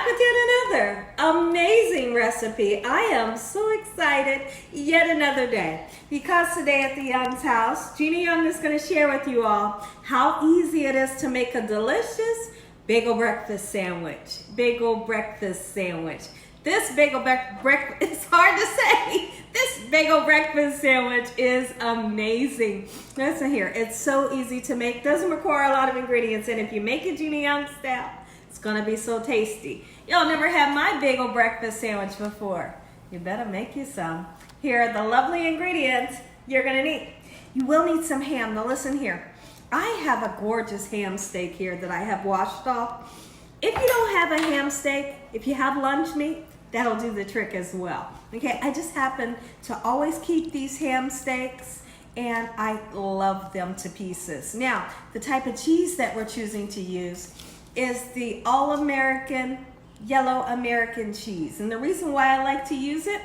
back with yet another amazing recipe. I am so excited yet another day because today at the Young's house, Gina Young is going to share with you all how easy it is to make a delicious bagel breakfast sandwich. Bagel breakfast sandwich. This bagel breakfast, it's hard to say. This bagel breakfast sandwich is amazing. Listen here, it's so easy to make. Doesn't require a lot of ingredients, and if you make it Gina Young style, it's gonna be so tasty. Y'all never had my bagel breakfast sandwich before. You better make you some. Here are the lovely ingredients you're gonna need. You will need some ham. Now listen here. I have a gorgeous ham steak here that I have washed off. If you don't have a ham steak, if you have lunch meat, that'll do the trick as well. Okay, I just happen to always keep these ham steaks and I love them to pieces. Now, the type of cheese that we're choosing to use is the All-American Yellow American cheese. And the reason why I like to use it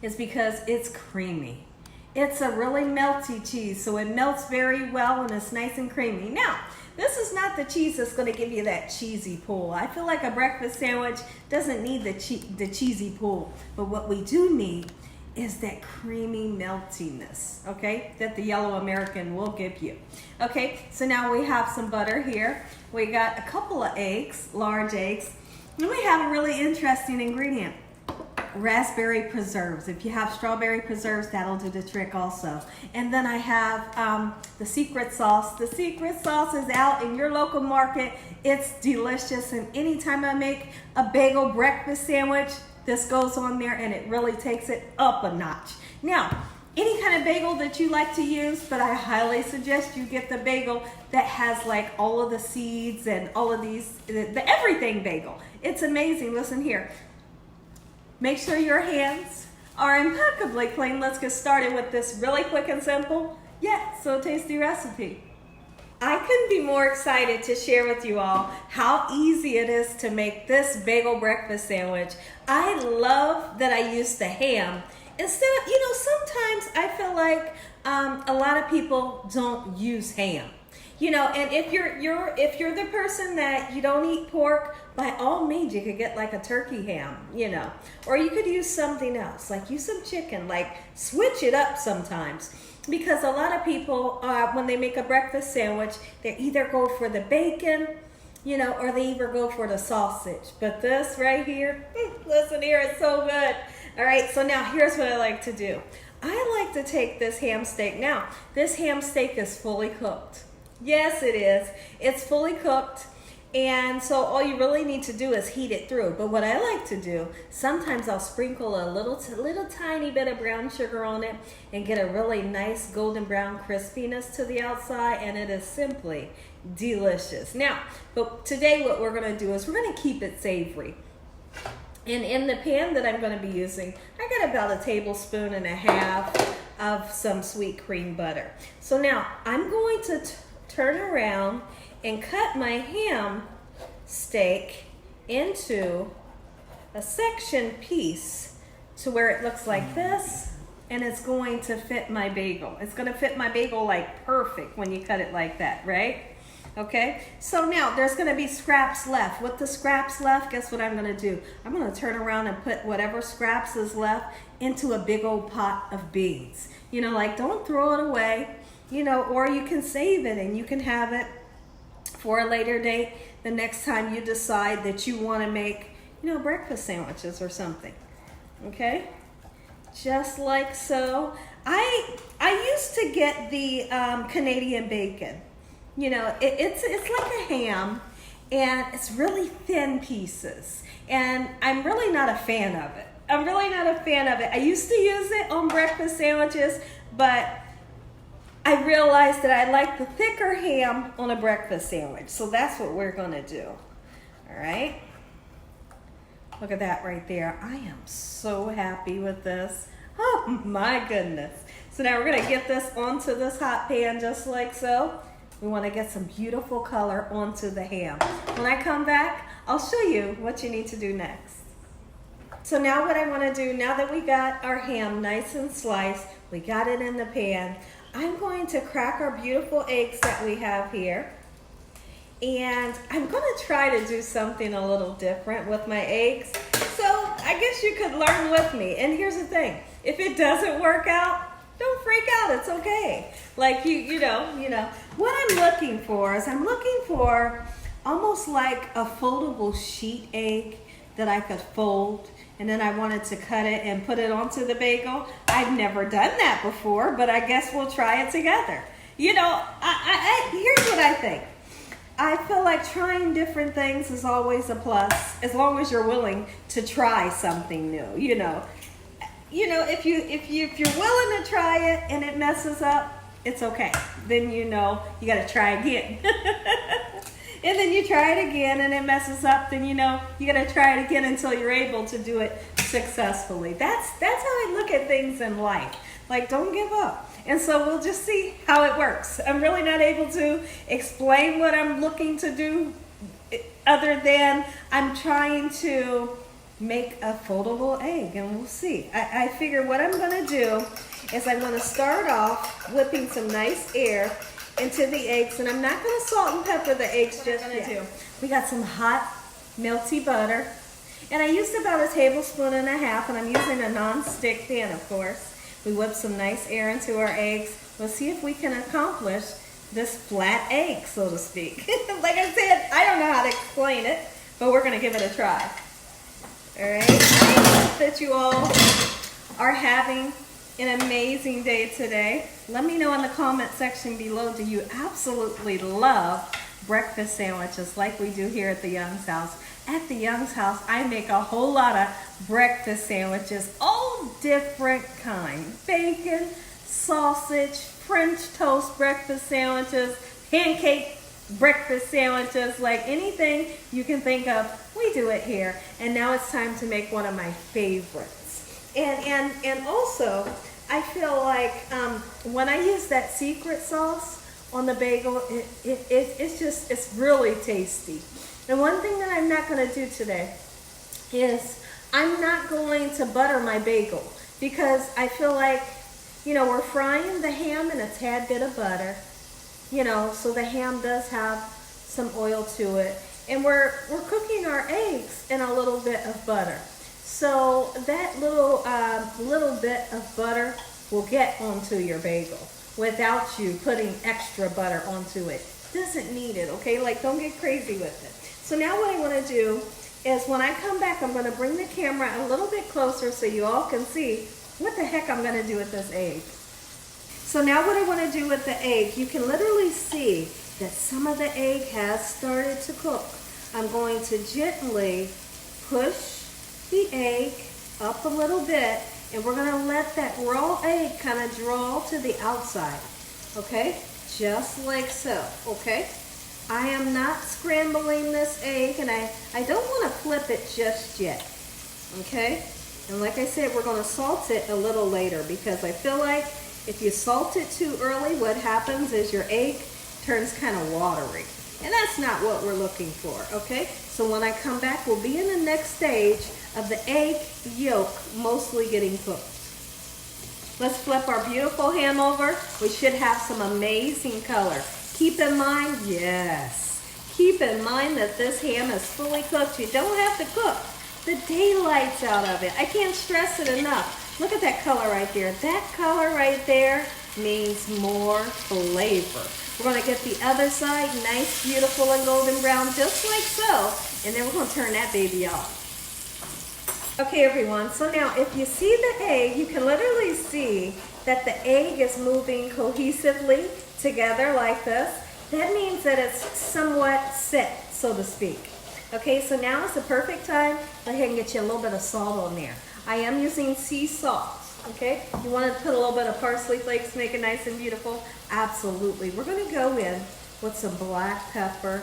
is because it's creamy. It's a really melty cheese, so it melts very well and it's nice and creamy. Now, this is not the cheese that's going to give you that cheesy pull. I feel like a breakfast sandwich doesn't need the cheesy pull, but what we do need is that creamy meltiness, okay, that the Yellow American will give you. Okay, so now we have some butter here. We got a couple of eggs, large eggs, and we have a really interesting ingredient. Raspberry preserves. If you have strawberry preserves, that'll do the trick also. And then I have the secret sauce. The secret sauce is out in your local market. It's delicious, and anytime I make a bagel breakfast sandwich, this goes on there and it really takes it up a notch. Now, any kind of bagel that you like to use, but I highly suggest you get the bagel that has like all of the seeds and all of these, the everything bagel. It's amazing. Listen here. Make sure your hands are impeccably clean. Let's get started with this really quick and simple, yet so tasty recipe. I couldn't be more excited to share with you all how easy it is to make this bagel breakfast sandwich. I love that I use the ham. Instead of, sometimes I feel like a lot of people don't use ham. And if you're the person that you don't eat pork, by all means you could get like a turkey ham, or you could use something else, like use some chicken, like switch it up sometimes. Because a lot of people, when they make a breakfast sandwich, they either go for the bacon, or they either go for the sausage. But this right here, listen here, it's so good. All right, so now here's what I like to do. I like to take this ham steak. Now, this ham steak is fully cooked. Yes, it is. It's fully cooked, and so all you really need to do is heat it through. But what I like to do, sometimes I'll sprinkle a little tiny bit of brown sugar on it and get a really nice golden brown crispiness to the outside, and it is simply delicious. Now, but today what we're going to do is we're going to keep it savory. And in the pan that I'm going to be using, I got about 1.5 tablespoons of some sweet cream butter. So now I'm going to turn around and cut my ham steak into a section piece to where it looks like this, and it's going to fit my bagel. It's going to fit my bagel like perfect when you cut it like that, right? Okay, so now there's going to be scraps left. With the scraps left, guess what I'm going to do? I'm going to turn around and put whatever scraps is left into a big old pot of beans. Like don't throw it away. Or you can save it and you can have it for a later date the next time you decide that you want to make, breakfast sandwiches or something. Okay? Just like so. I used to get the Canadian bacon. It's like a ham, and it's really thin pieces. And I'm really not a fan of it. I used to use it on breakfast sandwiches, but I realized that I like the thicker ham on a breakfast sandwich. So that's what we're going to do. All right. Look at that right there. I am so happy with this. Oh my goodness. So now we're going to get this onto this hot pan just like so. We want to get some beautiful color onto the ham. When I come back, I'll show you what you need to do next. So now what I want to do, now that we got our ham nice and sliced, we got it in the pan, I'm going to crack our beautiful eggs that we have here. And I'm gonna try to do something a little different with my eggs. So I guess you could learn with me. And here's the thing, if it doesn't work out, don't freak out, it's okay. Like you know, what I'm looking for is I'm looking for almost like a foldable sheet egg that I could fold, and then I wanted to cut it and put it onto the bagel. I've never done that before, but I guess we'll try it together. You know, here's what I think. I feel like trying different things is always a plus, as long as you're willing to try something new. You know, if you're willing to try it and it messes up, it's okay. Then you know you got to try again. And then you try it again and it messes up, then you know you got to try it again until you're able to do it successfully. That's how I look at things in life. Like, don't give up. And so we'll just see how it works. I'm really not able to explain what I'm looking to do other than I'm trying to make a foldable egg, and we'll see. I figure what I'm going to do is I'm going to start off whipping some nice air into the eggs, and I'm not going to salt and pepper the eggs just yet. We got some hot melty butter, and I used about 1.5 tablespoons, and I'm using a non-stick pan, of course. We whip some nice air into our eggs. We'll see if we can accomplish this flat egg, so to speak. Like I said, I don't know how to explain it, but we're going to give it a try. All right, I hope that you all are having an amazing day today. Let me know in the comment section below, do you absolutely love breakfast sandwiches like we do here at the Young's house? At the Young's house, I make a whole lot of breakfast sandwiches, all different kinds. Bacon, sausage, French toast breakfast sandwiches, pancake breakfast sandwiches, like anything you can think of, we do it here. And now it's time to make one of my favorites. And also, I feel like when I use that secret sauce on the bagel, it's really tasty. And one thing that I'm not going to do today is I'm not going to butter my bagel, because I feel like, you know, we're frying the ham in a tad bit of butter, you know, so the ham does have some oil to it, and we're cooking our eggs in a little bit of butter. So that little bit of butter will get onto your bagel without you putting extra butter onto it. Doesn't need it, okay? Like, don't get crazy with it. So now what I want to do is when I come back, I'm going to bring the camera a little bit closer so you all can see what the heck I'm going to do with this egg. So now what I want to do with the egg, you can literally see that some of the egg has started to cook. I'm going to gently push the egg up a little bit, and we're going to let that raw egg kind of draw to the outside, okay? Just like so, okay? I am not scrambling this egg, and I don't want to flip it just yet, okay? And like I said, we're going to salt it a little later, because I feel like if you salt it too early, what happens is your egg turns kind of watery. And that's not what we're looking for, okay? So when I come back, we'll be in the next stage of the egg yolk mostly getting cooked. Let's flip our beautiful ham over. We should have some amazing color. Keep in mind, yes, keep in mind that this ham is fully cooked. You don't have to cook the daylights out of it. I can't stress it enough. Look at that color right there. That color right there means more flavor. We're going to get the other side nice, beautiful, and golden brown, just like so. And then we're going to turn that baby off. Okay, everyone, so now if you see the egg, you can literally see that the egg is moving cohesively together like this. That means that it's somewhat set, so to speak. Okay, so now is the perfect time. Go ahead and get you a little bit of salt on there. I am using sea salt, okay? You want to put a little bit of parsley flakes to make it nice and beautiful? Absolutely. We're going to go in with some black pepper.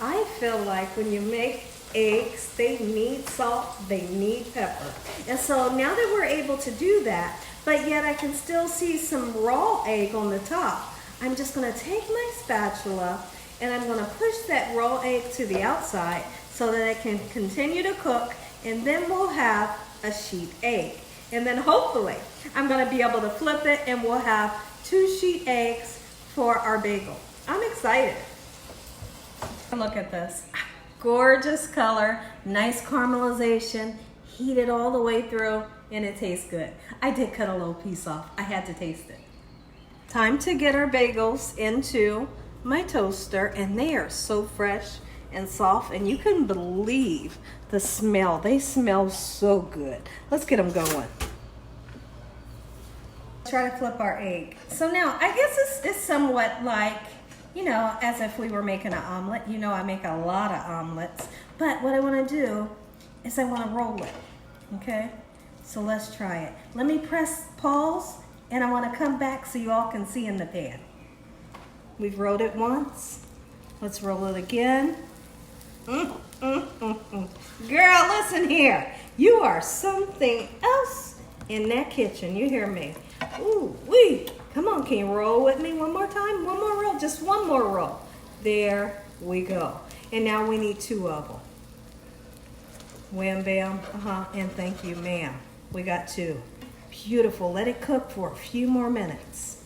I feel like when you make eggs, they need salt, they need pepper. And so now that we're able to do that, but yet I can still see some raw egg on the top, I'm just going to take my spatula and I'm going to push that raw egg to the outside so that it can continue to cook, and then we'll have a sheet egg. And then hopefully I'm going to be able to flip it and we'll have 2 sheet eggs for our bagel. I'm excited. Look at this. Gorgeous color, nice caramelization, heated all the way through, and it tastes good. I did cut a little piece off. I had to taste it. Time to get our bagels into my toaster, and they are so fresh and soft, and you can believe the smell. They smell so good. Let's get them going. Try to flip our egg. So now, I guess it's somewhat like, you know, as if we were making an omelet. You know, I make a lot of omelets, but what I want to do is I want to roll it, okay? So let's try it. Let me press pause, and I want to come back so you all can see in the pan. We've rolled it once. Let's roll it again. Girl, listen here. You are something else in that kitchen. You hear me? Ooh, wee. Come on, can you roll with me one more time? One more roll, just one more roll. There we go. And now we need 2 of them. Wham, bam, and thank you, ma'am. We got 2. Beautiful, let it cook for a few more minutes.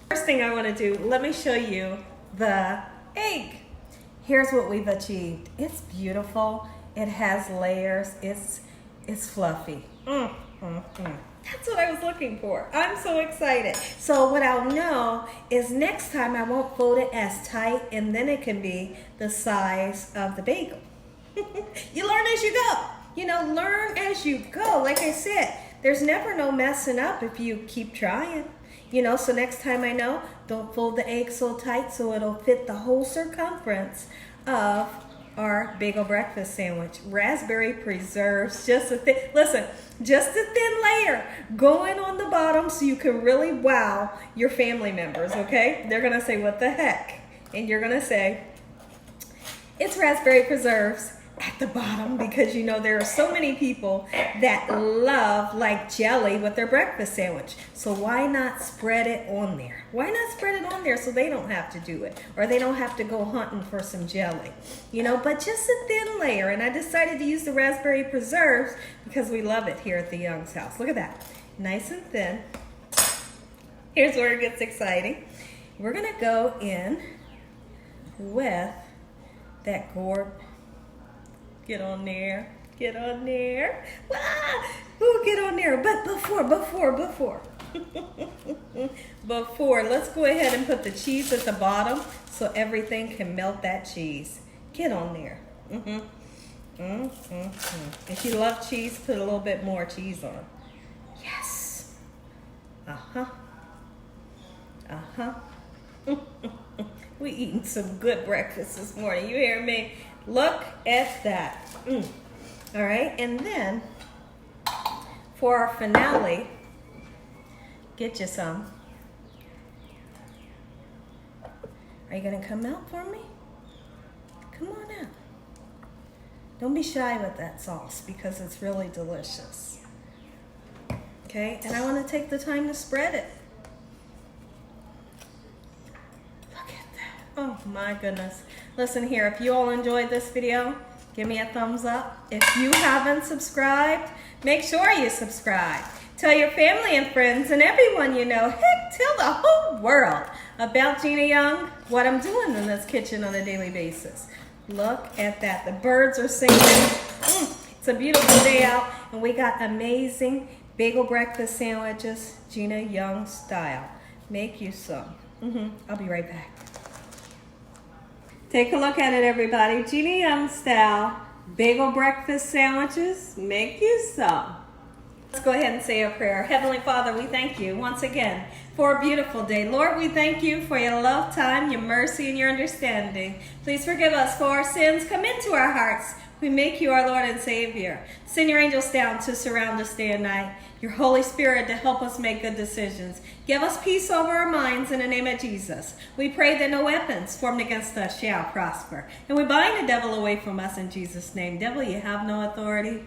First thing I want to do, let me show you the egg. Here's what we've achieved. It's beautiful, it has layers, it's fluffy. That's what I was looking for. I'm so excited. So what I'll know is next time I won't fold it as tight, and then it can be the size of the bagel. You learn as you go. You know, learn as you go. Like I said, there's never no messing up if you keep trying. You know, so next time I know, don't fold the egg so tight so it'll fit the whole circumference of our bagel breakfast sandwich. Raspberry preserves, just a thin layer going on the bottom so you can really wow your family members, okay? They're gonna say, what the heck? And you're gonna say, it's raspberry preserves at the bottom, because you know there are so many people that love like jelly with their breakfast sandwich. So why not spread it on there? Why not spread it on there so they don't have to do it, or they don't have to go hunting for some jelly, you know, but just a thin layer. And I decided to use the raspberry preserves because we love it here at the Young's house. Look at that, nice and thin. Here's where it gets exciting. We're gonna go in with that gourd. Get on there, get on there. Ah, ooh, get on there. But before, let's go ahead and put the cheese at the bottom so everything can melt that cheese. Get on there. If you love cheese, put a little bit more cheese on. Yes. We eating some good breakfast this morning. You hear me? Look at that. All right, and then for our finale, get you some. Are you gonna come out for me? Come on out. Don't be shy with that sauce because it's really delicious. Okay, and I want to take the time to spread it. Oh my goodness. Listen here, if you all enjoyed this video, give me a thumbs up. If you haven't subscribed, make sure you subscribe. Tell your family and friends and everyone you know, heck, tell the whole world about Gina Young, what I'm doing in this kitchen on a daily basis. Look at that, the birds are singing. It's a beautiful day out, and we got amazing bagel breakfast sandwiches, Gina Young style. Make you some. I'll be right back. Take a look at it, everybody. Gina Young Style bagel breakfast sandwiches. Make you some. Let's go ahead and say a prayer. Heavenly Father, we thank you once again for a beautiful day. Lord, we thank you for your love, time, your mercy, and your understanding. Please forgive us for our sins. Come into our hearts. We make you our Lord and Savior. Send your angels down to surround us day and night. Your Holy Spirit to help us make good decisions. Give us peace over our minds in the name of Jesus. We pray that no weapons formed against us shall prosper. And we bind the devil away from us in Jesus' name. Devil, you have no authority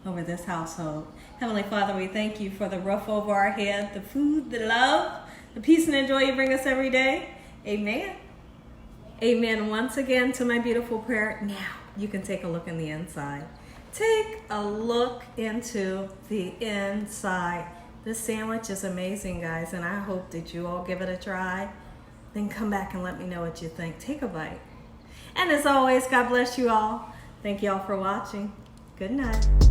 over this household. Heavenly Father, we thank you for the roof over our head, the food, the love, the peace and the joy you bring us every day. Amen. Amen. Once again to my beautiful prayer. Now you can take a look in the inside. Take a look into the inside. This sandwich is amazing, guys, and I hope that you all give it a try. Then come back and let me know what you think. Take a bite. And as always, God bless you all. Thank you all for watching. Good night.